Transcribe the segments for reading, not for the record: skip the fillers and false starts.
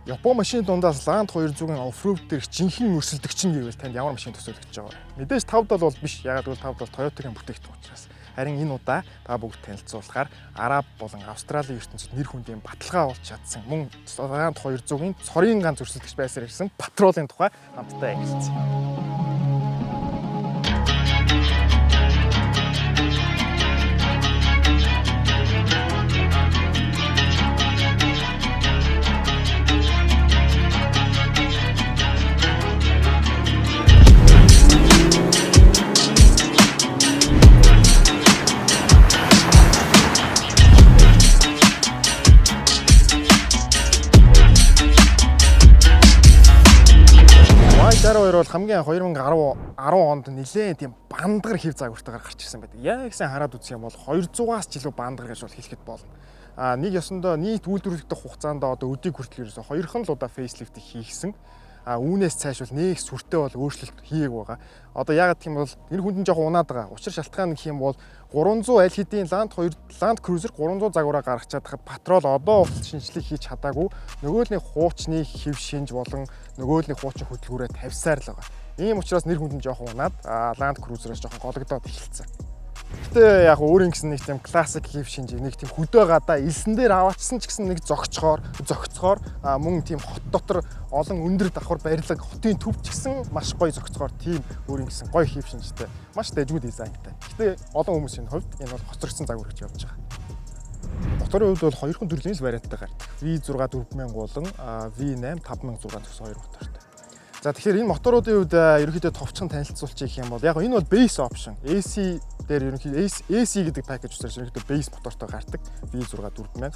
Япон машины дундаас Land 200-ын оффроуд дээрх жинхэнэ өрсөлдөгч нь гэвэл танд ямар машин төсөөлөгдөж байгаа вэ? Мэдээж 570 бол биш. Ягаад гэвэл 570 Toyota-гийн бүтээгдэхүүн учраас. Харин энэ удаа та бүгд танилцуулахаар Араб болон Австралийн ертөнцид нэр хүндийн баталгаа олж чадсан мөн Land 200-ын цорын ганц өрсөлдөгч байсаар ирсэн Patrol-ын тухай хамтдаа ярилцсан. Бол хамгийн 2010 онд нэлээд тийм бандгар хэв загвартайгаар гарч ирсэн байдаг. Яг гэсэн хараад үзэх юм бол 200-аас ч илүү бандгар гэж бол хэлэхэд болно. Нэг ёсондоо нийт үйлдвэрлэгдэх хугацаанд одоо өдийг хүртэл ерөөсө 2хан л удаа фейслифт хийгсэн. Үүнээс цааш бол нэг сүртэй бол өөрчлөлт хийгээг байгаа. Одоо ягаад гэх юм бол энэ хүнд жоохон унаад байгаа. Учир шалтгаан гэх юм бол 300 аль хэдийн Land Cruiser 300 загвараа гаргаж чадхад Patrol одоо урт шинжилгээ хийж чадаагүй. Нөгөөлний хуучны хэв шинж болон нөгөөлний хуучин хөдөлгөөрөө тавьсаар л байгаа. Ийм учраас нэр хүнд нь жоохон унаад Land Cruiser-аас жоохон гологдоод эхэлсэн. Гэтэ яг өөрийн гэсэн нэг тийм классик хэв шинж нэг тийм хөдөө гадаа элсэн дээр аваачсан ч гэсэн нэг зогцохоор мөн тийм хот дотор олон өндөр давхар барилга хотын төв ч гэсэн маш гоё зогцохоор тийм өөрийн гэсэн гоё хэв шинжтэй маш дэжгүй дизайнтай. Гэтэ олон хүмүүсийн хувьд энэ бол хоцрогдсон загвар гэж явж байгаа. Моторын хувьд бол хоёрхан төрлийн варианттай гардаг. V6 4000 болон V8 5600 гэсэн хоёр мотортой. За тэгэхээр энэ моторуудын хувьд ерөнхийдөө товчхон танилцуулчих юм бол яг энэ бол base option. AC дээр ерөнхийдөө AC гэдэг пакэж учраас ерөнхийдөө base мотортой гардаг. V6 4000.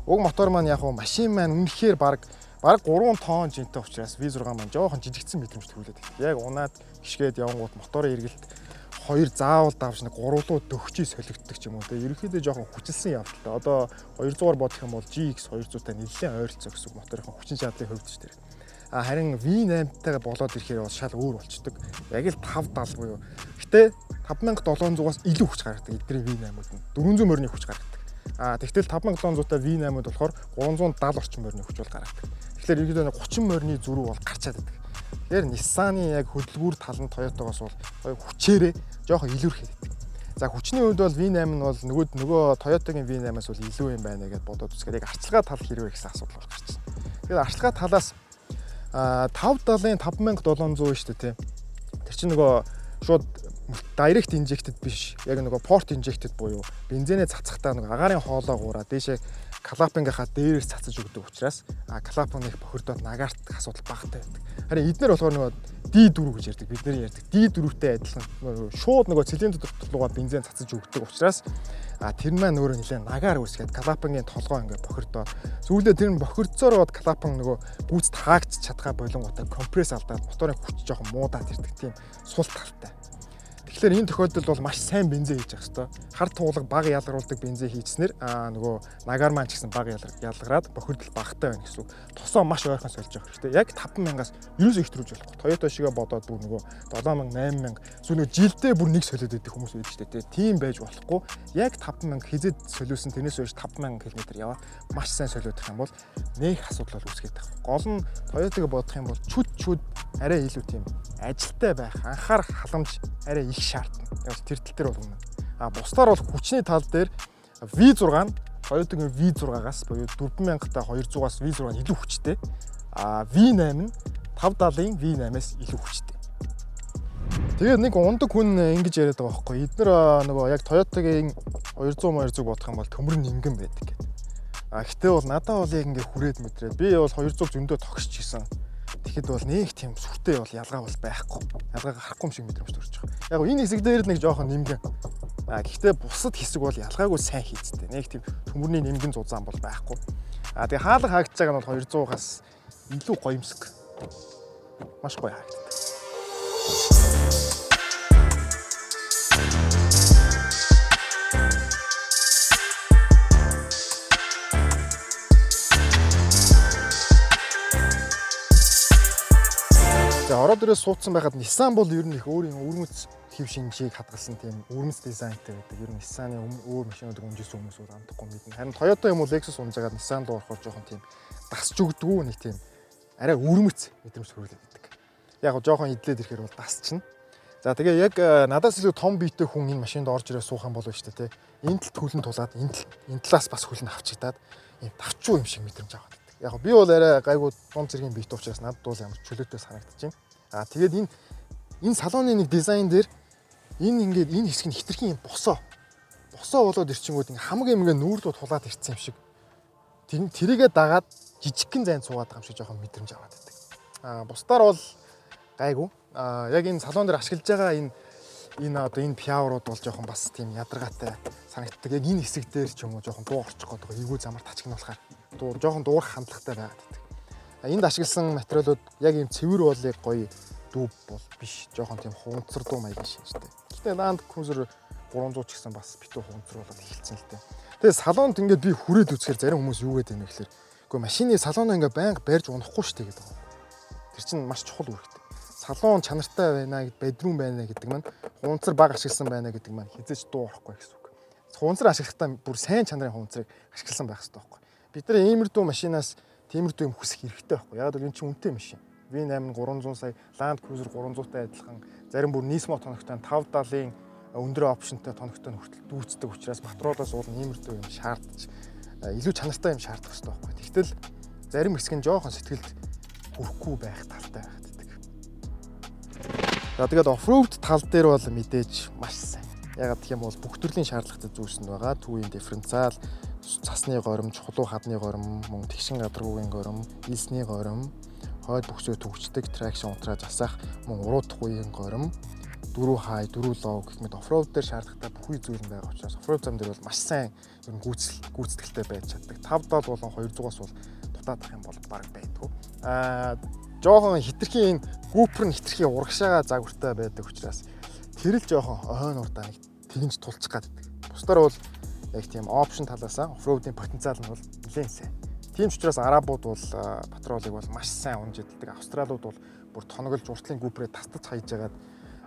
Уг мотор маань яг машин маань үнэхээр баг 3 тонн жинтэй учраас V6 маань жоохон жижигдсэн мэдрэмж төрүүлээд байна. Яг унаад гიშгээд явангууд моторын эргэлт хоёр заавал давж нэг 3 руу дөхчий солигддог ч юм уу. Тэгээ ерөнхийдөө жоохон хүчилсэн явдалтай. Одоо 200-аар бодох юм бол GX 200-тай нэлээд ойролцоо гэсэн моторын хүчин чадлын хувьд ч тэр. Харин V8-тайгаа болоод ирэхээр бол шал өөр болчдөг. Яг л 570 буюу. Гэтэ 5700-аас илүү хүч гаргадаг эдгээр V8-ууд нь. 400 морины хүч гаргадаг. Тэгтэл 5700-тай V8-ууд болохоор 370 орчим морины хүч бол гаргадаг. Тэгэхээр ерөнхийдөө 30 морины зөрүү бол гарчаад байдаг. Тэгэхээр Nissan-ы яг хөдөлгүүр тал нь Toyota-гоос бол хүчээрээ жоохон илүүрхээд байдаг. За хүчний хувьд бол V8 нь бол нөгөө Toyota-гийн V8-аас бол илүү юм байна гэж бодоод үзэхэд яг арчилгаа тал хэрвээ гэсэн асуудал бол гарч байна. Тэгэхээр арчилгаа талаас 570-ын 5700 шүү дээ тийм. Тэр чинь нөгөө шууд direct injected биш. Яг нөгөө port injected буюу бензинээ цацахтаа нөгөө агаарын хоолой гураа дээшээ клапингийнхаа дээрээс цацаж өгдөг учраас клапинг их бохирдоод нагаарт асуудал багтай байдаг. Харин эднэр болохоор нөгөө D4 гэж ярьдаг. Бид нэр ярьдаг. D4-тэй адилхан шууд нөгөө цилиндр руугаа бензин цацаж өгдөг учраас тэр маань өөрөө нэлээд нагаар үүсгээд клапингийн толгой ингээд бохирдоод сүүлдээ тэр нь бохирдсоор бод клапин нөгөө гүйцэд хаагч чадхаа болонгуудаа компресс алдаад моторын хүч жоохон муудаад ирдэг тийм сул талтай. Тэгэхээр энэ тохиолдолд бол маш сайн бензин хийж явах хэрэгтэй. Хар туулга бага ялгаруулдаг бензин хийснээр нөгөө нагаар маань ч гэсэн бага ялгараад бохирдол багтай байна гэсэн үг. Тосоо маш ойрхон сольж явах хэрэгтэй. Яг 5000-аас ерөөсөө их төрүүлж болохгүй. Toyota шигээ бодоод бүр нөгөө 7000, 8000 эсвэл нөгөө жилдээ бүр нэг солиод байдаг хүмүүс байдаг шүү дээ. Тийм байж болохгүй. Яг 5000 хизээд солиулсан тэрнээс хойш 5000 км яваад маш сайн солиодох юм бол нэг асуудал бол үүсгээд байгаа. Гол нь Toyota-г бодох юм бол чүд арай илүү тийм ажилтай байх, анхаарах халамж арай их шаардна. Яг тэр тал дээр бол үнэ. Бусдаар бол хүчний тал дээр V6 нь Toyota-гийн V6-аас буюу 4000-тай 200-аас V6 нь илүү хүчтэй. V8 нь 570-ын V8-аас илүү хүчтэй. Тэгээд нэг ундаг хүн ингэж яриад байгаа байхгүй. Эдгээр нөгөө яг Toyota-гийн 200 бодох юм бол төмөр нингэн байдаг гэдэг. Гэтэ бол надад бол яг ингээ хүрээд мэдрээд би бол 200 зөндөө тогсч гисэн. Тэгэхэд бол нэг тийм сүртэй бол ялгаа бол байхгүй. Ялгаа гарахгүй юм шиг мэдрэмж төрж байгаа. Яг энэ хэсэг дээр нэг жоохон нэмгэн. Гэхдээ бусад хэсэг бол ялгаагүй сайн хийцтэй. Нэг тийм төмөрний нэмгэн зузаан бол байхгүй. Тэгээ хаалга хаагдж байгаа нь бол 200-аас илүү гоёмсог. Маш гоё хаагддаг. За ороод ирээс суудсан байхад Nissan бол ер нь их өөрийн өрмөц хэв шинжийг хадгалсан тийм өрмөц дизайнтай байдаг. Ер нь Nissan-ы өөр машинуудыг унжсэн хүмүүс амтахгүй мэднэ. Харин Toyota юм уу Lexus унжаагаад Nissan руу орохоор жоохон тийм дасч өгдөггүй нэг тийм арай өрмөц мэдрэмж төрүүлээд байдаг. Яг жоохон идлээд ирэхээр бол дасчихна. За тэгээ яг надаас илүү том биетэй хүн энэ машинд орж ирээ суух юм болов шүү дээ, тэ. Энэ талд хөлн тулаад энэ талаас бас хөлн авчигдаад ийм тавчуу юм шиг мэдрэмж аваад байдаг. Яг би бол арай гайгүй дунд зэргийн биетэй учраас надад бол ямар чөлөөтэй санагдаж байна. Тэгээд энэ салууны нэг дизайн дээр энэ хэсэг нь хитрхийн юм босоо болоод ирчингүүд ингээ хамаг юм ингээ нүүрлүү тулаад ирсэн юм шиг тэрийгээ дагаад жижигхэн зайд суугаад байгаа юм шиг жоохон мэдрэмж аваад байдаг. Бусдаар бол гайгүй. Яг энэ салон дээр ашиглаж байгаа энэ пиаврууд бол жоохон бас тийм ядаргаатай санагддаг. Яг энэ хэсэг дээр ч юм уу жоохон дуу орчих гээд байгаа. Эвгүй замаар тачигнуулахаар жоохон дуурах хандлагатай байгаад байдаг. Энд ашигласан материалууд яг ийм цэвэр бол яг гоё дүүб бол биш. Жоохон тийм хунцар дуу маягийн шинжтэй. Гэхдээ Land Cruiser 300 ч гэсэн бас битүү хунцар болоод эхэлсэн л дээ. Тэгээ салонд ингээд би хүрээд үзэхээр зарим хүмүүс юу гэдэг юм бэ гэхээр үгүй машины салоноо ингээд байнга барьж унахгүй шүү дээ гэдэг байгаа. Тэр чинь маш чухал үүрэгтэй. Салон чанартай байна гэд бедрум байна гэдэг маань хунцар баг ашигласан байна гэдэг маань хизээч дуу орохгүй гэсэн үг. Хунцар ашиглахдаа бүр сайн чанарын хунцрыг ашигласан байх хэрэгтэй байхгүй. Бид нар иймэрдүү машинаас тиймэрдүү юм хүсэх хэрэгтэй байхгүй. Яг л энэ чинь үнэтэй машин. V8 300 сая, Land Cruiser 300-тай адилхан, зарим бүр Nismo тоногтой 570-ийн өндөр опшнтой тоногтой хүртэл дүүцдэг учраас патрулаас уул иймэрдүү юм шаардж илүү чанартай юм шаардах хэрэгтэй байхгүй. Тэгтэл зарим хэсэг нь жоохон сэтгэлд хүрэхгүй байх талтай байдаг. За тэгээд оффроуд тал дээр бол мэдээж маш сайн. Ягаад гэх юм бол бүх төрлийн шаардлагатай зүйлс нь байгаа. Түүхийн дифференциал, цасны горим, чулуу хадны горим, мөн тэгшин гадаргуугийн горим, илсний горим, хойд бөхсөө төгждөг тракшн унтраа засах, мөн уруудах үеийн горим, дөрөв хай, дөрөв лоо гэх мэт оффроуд дээр шаардлагатай бүхий зүйл нь байгаа учраас оффроуд зам дээр бол маш сайн ер нь гүйцэтгэлтэй байж чаддаг. 570 болон 200-аас бол дутаадах юм бол баг байдгүй. Жоохон хитрхийн гүпэр нь хитрхийн урагшаага загвартай байдаг учраас тэр л жоохон ойн урдаа нэг тэгж тулчих гаддаг. Бусдаар бол яг тийм опшн талаасаа оффроудын потенциал нь бол нэлээд сайн. Тийм ч учраас арабууд бол патролыг бол маш сайн унж идэлдэг. Австралиуд бол бүр тоноглож уртлын гүпрээ тастаж хайж агаад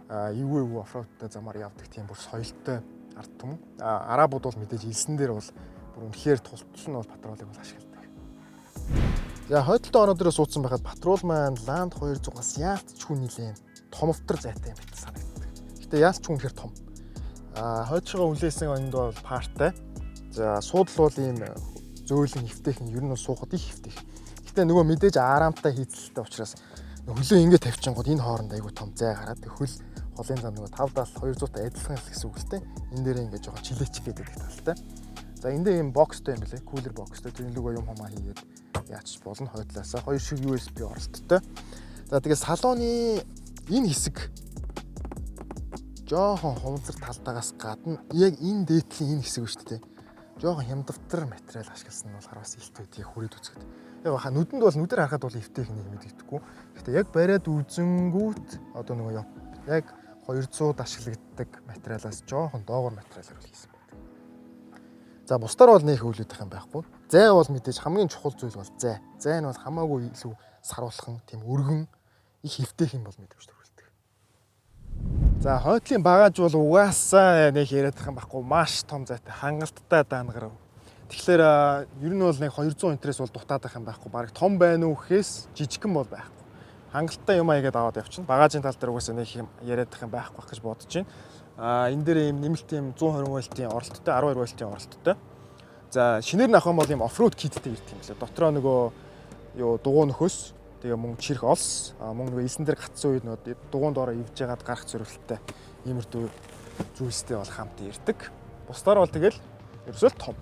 эвгүй оффроудтай замаар явдаг тийм бүр соёлтой ард түмэн. Арабууд бол мэдээж илсэн дээр бол бүр үнэхээр тултал нь бол патролыг бол ашигладаг. За хойдолтой ороо дээр суудсан байхад патрол маань Land 200-аас яалтчгүй нилээн томвтор зайтай юм байна санагддаг. Гэтэ яалтчгүй үнэхээр том. Хойдшоо үлээсэн онд бол партай. За суудал бол ийм зөөлөн хөвтэйхэн ер нь суухад их хөвтэйх. Гэтэ нөгөө мэдээж арамтай хийцэлтэй учраас хөлөө ингэ тавьчихгод энэ хооронд айгу том зай гараад хөл холын зам нөгөө 570 200-тай адилхан гэсэн үг л дээ. Энэ дээр ингэ жоохон чилээч гэдэг талтай. За энэ дээр ийм бокстой юм билээ. Кулер бокстой. Тэр нөгөө юм хамаа хийгээд яач болно хойдлаасаа хоёр шиг USB оролттой. За тэгээ салооны энэ хэсэг жоохон хумдсар талтаагаас гадна яг энэ дээдлийн энэ хэсэг шүү дээ. Жоохон хямдвтар материал ашигласан нь бол хараас илт байдгийг хүрээд үзэхэд. Яг хаа нүдэнд бол нүдээр харахад бол эвтэйх нэг мэдэгдэхгүй. Гэхдээ яг бариад үзэнгүүт одоо нөгөө яг 200 ашигладаг материалаас жоохон доогор материалаар хийсэн байдаг. За бусдаар бол нэх хөвлөдөх юм байхгүй. Зай бол мэдээж хамгийн чухал зүйл бол зай. Зай нь бол хамаагүй илүү саруулхан, тийм өргөн, их эвтэйх юм бол мэдрэмж төрүүлдэг. За хойдлын багаж бол угаасаа нэг яриад байгаа юм байхгүй. Маш том зайтай, хангалттай даангарав. Тэгэхээр ер нь бол нэг 200 интерес бол дутаадах юм байхгүй. Бараг том байна уу гэхээс жижигхэн бол байхгүй. Хангалттай юм аягаад аваад явчихна. Багажийн тал дээр угаасаа нэг юм яриад байгаа юм байхгүй гэж бодож байна. Энэ дээр ийм нэмэлт ийм 120 вольтын оролттой, 12 вольтын оролттой. За шинээр нь авах юм бол ийм оффроуд киттэй ирдэг юм лээ. Дотроо нөгөө юу дугуй нөхөс, тэгээ мөн чирх олс, мөн нөгөө элсэн дээр гацсан үед нөгөө дугуйн доороо ивж яагаад гарах зорилттой иймэрдүү зүйлстэй бол хамт ирдэг. Бусдаар бол тэгэл ерөөсөө том.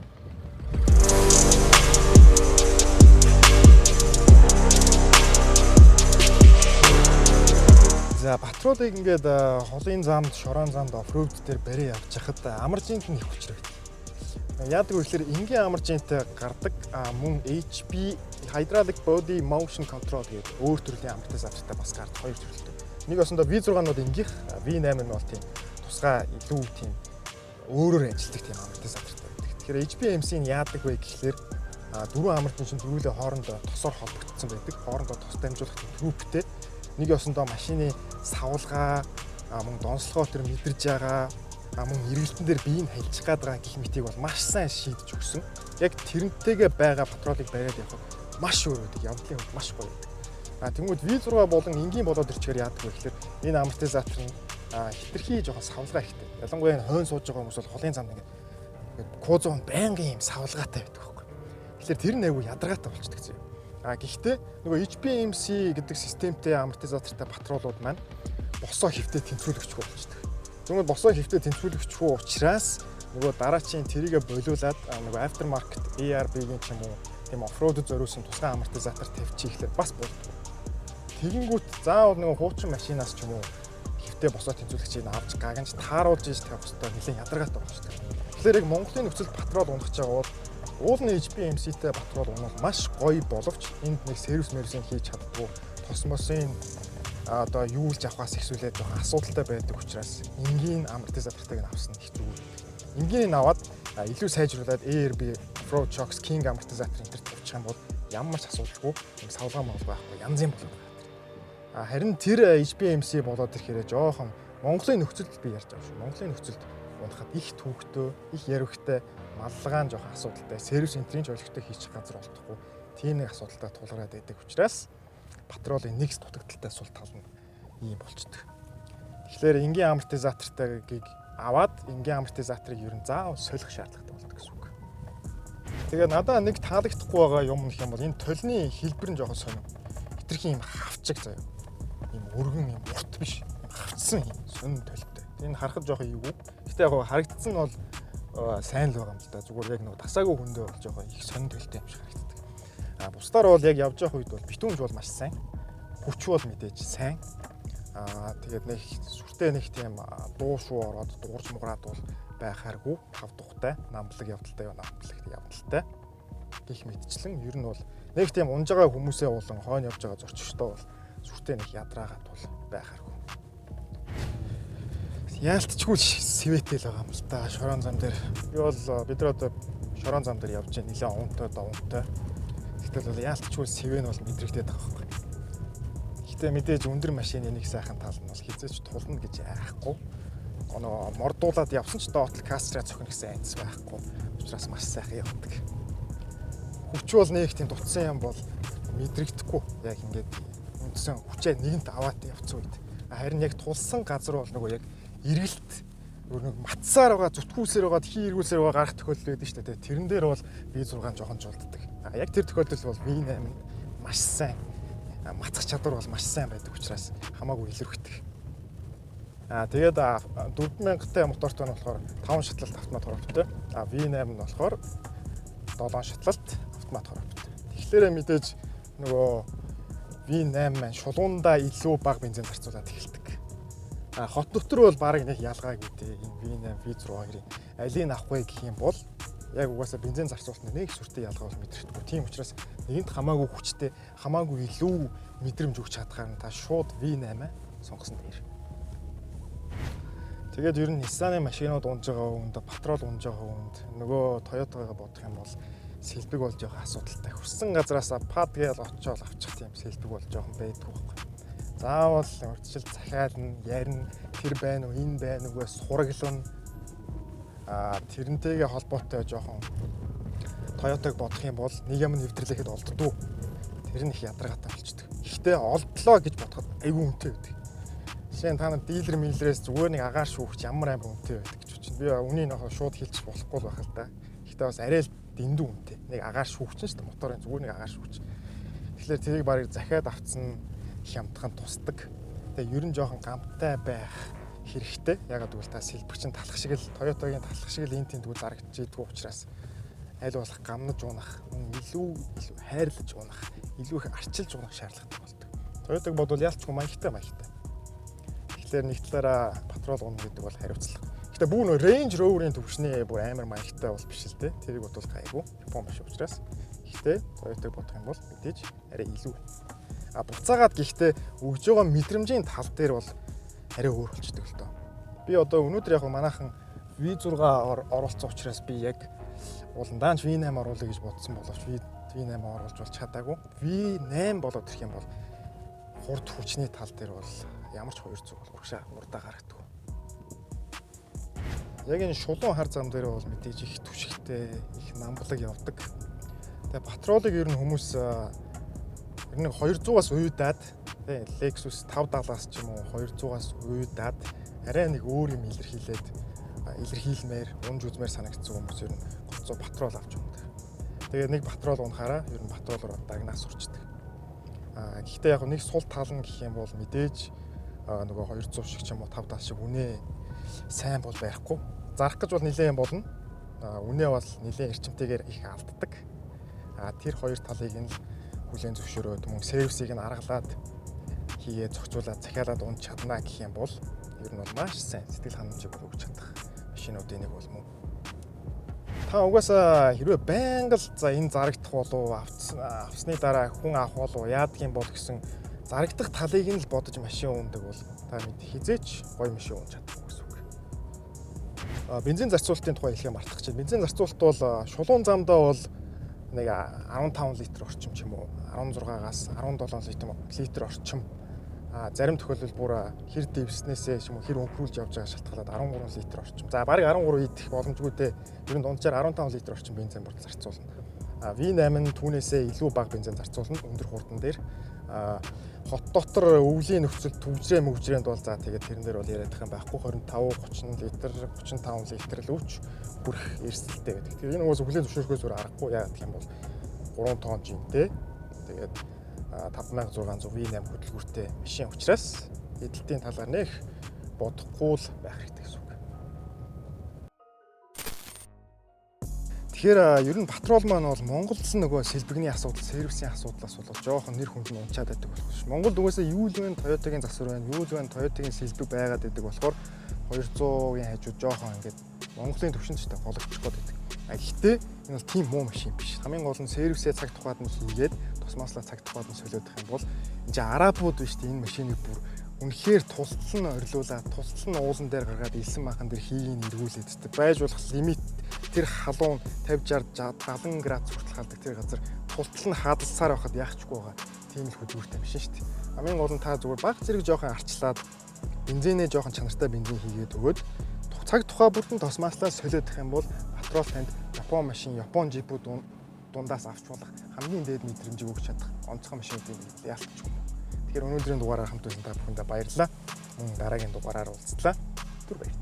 За патролыг ингээд холын замд, шорон замд оффроуд дээр барай явж хахад амаржинт нь их хүчрэгдэл. Яадаг вэ гэхээр энгийн амаржинтай гардаг мөн HP Hydraulic Body Motion Control гэдэг өөр төрлийн амортизатортай бас гардаг хоёр төрөлтэй. Нэг осондоо V6-нууд энгийнх, V8 нь бол тийм тусгай илүү тийм өөрөөр ажилладаг тийм амортизатортай байдаг. Тэгэхээр HPMC нь яадаг вэ гэхээр дөрвөн амортын чинь дөрвөлөө хоорондоо тосоор холбогдсон байдаг. Хоорондоо тос дамжуулах трүүптэй. Нэг осондоо машины савлгаа мөн донслогоо тэр мэдэрж байгаа мөн эргэлтэн дээр биеийг хайлчих гээд байгаа гэх мэтийг бол маш сайн шийдэж өгсөн. Яг тэрнтэйгээ байгаа патролыг бариад явахад маш өөр байдаг. Явдлын хувьд маш гоё байдаг. Тэнгүүд V6 болон энгийн болоод ирчихээр яадаг вэ гэхээр энэ амортизатор нь хитрхий жоохон савлгаа ихтэй. Ялангуяа энэ хойно сууж байгаа хүмүүс бол холын замд ингээд кузов байнгын юм савлгаатай байдаг байхгүй. Тэгэхээр тэр нь айгүй ядаргаатай болчихдог зөө. Гэхдээ нөгөө HPMC гэдэг системтэй амортизатортай патролууд маань босоо хэвтээ тэнцвүүлэгчгүй болчихдог. Тэгвэл босоо хэвтээ тэнцвүүлэгчгүй учраас нөгөө дараачийн тэрийгэ болиулаад нөгөө aftermarket ARB-ийн ч юм уу тийм оффроуд зориулсан тусгай амортизатор тавьчихлаа бас болдог. Тэгэнгүүт заавал нөгөө хуучин машинаас ч юм уу хэвтээ босоо тэнцвүүлэгчийг авч гагнж тааруулж иж тавих хэрэгтэй нэлээд ядаргаатай болчихдог. Тэгэхээр яг Монголын нөхцөлд патрол унах гэж байгаа бол уулын HPMC-тэй патрол унах маш гоё боловч энд нэг сервис мэрсийн хийж чаддгүй тос мосын одоо юулж авахаас ихсүүлээд жоохон асуудалтай байдаг учраас энгийн амортизаторыг авсан их зүгээр. Энгийнийг аваад илүү сайжруулад ARB Pro Chox King амортизатор энэ төр тавьчих юм бол ямар ч асуудалгүй юм савлгаа байхгүй янзын болоод байна. Харин тэр HPMC болоод ирэхээр жоохон Монголын нөхцөлд би ярьж байгаа шүү. Монголын нөхцөлд унахад их төвөгтэй, их ярвхтай, маллагаан жоохон асуудалтай, сервис энтрийн ч ойлгохтой хийчих газар олдохгүй. Тийм нэг асуудалтай тулгараад байдаг учраас патролын нэгс дутагдaltaй сул тал нь ийм болчдөг. Тэгэхээр энгийн амортизаторыг аваад энгийн амортизаторыг ер нь заавал солих шаардлагатай болдог гэсэн үг. Тэгээ надад нэг таалагдахгүй байгаа юм гэх юм бол энэ толны хэлбэр нь жоохон сонир. Хитрхийн юм хавчиг заяа. Ийм өргөн юм урт биш. Хавцсан юм сонир толтой. Энэ харахад жоохон эвгүй. Гэтэ яг харагдсан нь бол сайн л байгаа юм л да. Зүгээр яг нэг тасаагүй хөндөө бол жоохон их сонир толтой юм шиг харагддаг. Бусдаар бол яг явж явах үед бол битүүмж бол маш сайн. Хүч бол мэдээж сайн. Тэгээд нэг сүртэй нэг тийм дуу шуу ороод дуурж муураад бол байхааргүй тав тухтай намблаг явдалтай гэх мэтчлэн ер нь бол нэг тийм унж байгаа хүмүүсээ болон хойно явж байгаа зорчигчтой бол сүртэй нэг ядраагаад бол байхааргүй. Яалтчгүй сэвэтэл байгаа юм л та шорон зам дээр. Би бол бид нар одоо шорон зам дээр явж байгаа нэлээд унтай давантай. Гэтэл бол яалтчгүй сэвэн бол мэдрэгдээд байгаа байхгүй. Гэтэ мэдээж өндөр машины нэг сайхан тал нь бол хизээч тулна гэж яахгүй. Оноо мордуулаад явсан ч доотл кастраа цохно гэсэн айдас байхгүй. Учираас маш сайхан явдаг. Хүч бол нэг тийм дутсан юм бол мэдрэгдэхгүй. Яг ингээд үндсэн хүчээ нэгэнт аваад явцсан үед. Харин яг тулсан газар бол нөгөө яг эргэлт нэг матсаар байгаа зүтгүүсээр байгаа хий эргүүлсээр байгаа гарах тохиолдол байдаг шүү дээ. Тэрэн дээр бол V6 жоохон жолддог. Яг тэр тохиолдолд бол V8 маш сайн мацах чадвар бол маш сайн байдаг учраас хамаагүй илэрхдэг. Тэгээд 4000-тай мотортой нь болохоор 5 шатлалт автомат хорогтой. V8 нь болохоор 7 шатлалт автомат хорогтой. Тэгэхээр мэдээж нөгөө V8 маань шулуундаа илүү бага бензин зарцуулаад эхэлдэг. Хот дотор бол баг нэг ялгаагүй дээ. Энэ V8, V6 хоёрын алийг авах вэ гэх юм бол яг угаасаа бензин зарцуулалтанд нэг сүртэй ялгаа бол мэдрэгдэхгүй. Тийм учраас нэгэнт хамаагүй хүчтэй, хамаагүй илүү мэдрэмж өгч чадхаар нь та шууд V8 сонгосон дээр. Тэгээд ер нь Nissan-ы машинууд унж байгаа хүнд, патрол унж байгаа хүнд нөгөө Toyota-га бодох юм бол сэлбэг бол жоохон асуудалтай. Хүрсэн газраас пад гээл очиод авчих тийм сэлбэг бол жоохон байдаг байхгүй. Заавал урьдчил захиална, ярина, тэр байна уу, энэ байна уу гэж сураглана. Тэрнтэйгээ холбоотой жоохон Toyota-г бодох юм бол нэг юм нэвтрлэхэд олддгүй. Тэр нь их ядаргаатай болчдөг. Гэхдээ олдлоо гэж бодоход айгүй үнэтэй байдаг. Жишээ нь та нар дилер миллерээс зүгээр нэг агаар шүүгч ямар амар үнэтэй байдаг гэж бодчих. Би үнийг нөхөө шууд хэлчих болохгүй байх л да. Гэхдээ бас арай л дэндүү үнэтэй. Нэг агаар шүүгч нь шүү дээ. Моторын зүгээр нэг агаар шүүгч. Тэгэхээр тэрийг барыг захиад авцсан хямдхан тусдаг. Тэгээ ер нь жоохон гамттай байх хэрэгтэй. Ягаад гэвэл та сэлбэгчин талах шиг л Toyota-гийн талах шиг л энэ тэмдгүүд зарагдж идэх учраас аль болох гамнаж унах, илүү хайрлаж унах, илүү их арчилж унах шаардлагатай болдог. Toyota-г бодвол ялчгүй маягтай. Тэгэхээр нэг талаараа патрол унах гэдэг бол хариуцлага. Гэхдээ бүр нөө Range Rover-ийн төвшний бүр амар маягтай бол биш л дээ. Тэрийг бодвол гайгүй. Япон биш учраас. Гэхдээ Toyota-г бодох юм бол мэдээж арай илүү. Буцаагаад гэхдээ өгж байгаа мэдрэмжийн тал дээр бол арай өөр болчихдог л доо. Би одоо өнөөдөр яг манайхан V6 оруулсан учраас би яг ууландаанч V8 оруулъя гэж бодсон боловч V8 оруулж бол чадаагүй. V8 болоод ирэх юм бол хурд хүчний тал дээр бол ямар ч 200 бол урагшаа мурдаа гаргадаг. Яг энэ шулуун хар зам дээр бол мэдээж их түшигтэй, их намблаг явдаг. Тэгээ патролыг ер нь хүмүүс ер нь 200-аас уйдаад тий Lexus 570-аас ч юм уу 200-аас уйдаад арай нэг өөр юм илэрхийлмээр унж үзмээр санагдсан хүмүүс ер нь 300 патрол авч өгдөг. Тэгээ нэг патрол унахаараа ер нь патролоор дагнаас сурчдаг. Гэхдээ яг нэг сул тал нь гэх юм бол мэдээж нөгөө 200 шиг ч юм уу 570 шиг үнэ сайн бол байхгүй. Зарах гэж бол нэлээд юм болно. Үнэ бол нэлээд эрчимтэйгээр их алддаг. Тэр хоёр талыг нь хүлээн зөвшөөрөөд мөн сервисийг нь аргалаад хийгээд зохицуулаад захиалаад унж чадна гэх юм бол ер нь бол маш сайн сэтгэл ханамжийг өгч чадах машинуудын нэг бол мөн. Та угаасаа хэрвээ байнга л за энэ зарагдах болов авсны дараа хүн авах болов яадаг юм бол гэсэн зарагдах талыг нь л бодож машин уундаг бол та мэд хизээч гоё машин уунж чадахгүй гэсэн үг. Бензин зарцуулалтын тухай хэлхээ мартах чинь. Бензин зарцуулалт бол шулуун замдаа бол нэг 15 литр орчим ч юм уу 16-аас 17 литр орчим. Зарим тохиолдолд бүр хэр дэвснээсээ ч юм уу хэр өнхрүүлж явж байгаа шалтгаалаад 13 литр орчим. За бараг 13 идэх боломжгүй дээ. Ер нь дунджаар 15 литр орчим бензин бүр зарцуулна. V8 нь түүнээсээ илүү бага бензин зарцуулна өндөр хурдан дээр. Хот дотор өвлийн нөхцөл төвжрээнд бол за тэгээд тэрэн дээр бол яриадах юм байхгүй 25 30 литр 35 литр л өвч хүрэх эрсдэлтэй байдаг. Тэгэхээр энэ уус хүлээн зөвшөөрөхөөс өөр аргагүй яа гэх юм бол 3 тонн жинтэй. Тэгээд 5600 V8 хөдөлгүүртэй машин учраас эдэлтийн талаар нэх бодохгүй л байх хэрэгтэй гэсэн үг. Тэгэхээр ер нь патрол маань бол Монголд л нөгөө сэлбэгний асуудал, сервисийн асуудлаас бол жоохон нэр хүнд нь унчаад байдаг болох ш. Монголд угаасаа юу л вэ Toyota-гийн засвар байна, юу л вэ Toyota-гийн сэлбэг байгаад байдаг болохоор 200-ийн хажууд жоохон ингээд Монголын төвшинчтэй гологдчих гээд байдаг. Гэхдээ энэ бол тийм муу машин биш. Хамгийн гол нь сервисээ цаг тухайд нь хийгээд тусмааслаа цаг тухайд нь солиодох юм бол энэ чинь арабууд биш тийм энэ машиныг бүр үнэхээр тусал нь орилуулаад тусал нь уулан дээр гаргаад илсэн махан дээр хийгийг эргүүлээд байж болох лимит тэр халуун 50 60 70 градус хүртэл халдаг тэр газар тусал нь хадалсаар байхад яахчгүй байгаа. Тийм л хөдөлгүүртэй машин шүү дээ. Хамгийн гол нь та зүгээр баг зэрэг жоохон арчлаад бензинээ жоохон чанартай бензин хийгээд өгөөд цаг тухай бүрдэн тосмааслаа солиодох юм бол патрол танд Япон машин, Япон жипүүд дундаас авч болох хамгийн дээд мэдрэмжийг өгч чадах онцгой машинуудын яалтчгүй. Тэгэхээр өнөөдрийн дугаараар хамт байсан та бүхэндээ баярлалаа. Мөн дараагийн дугаараар уулзлаа. Түр баярлалаа.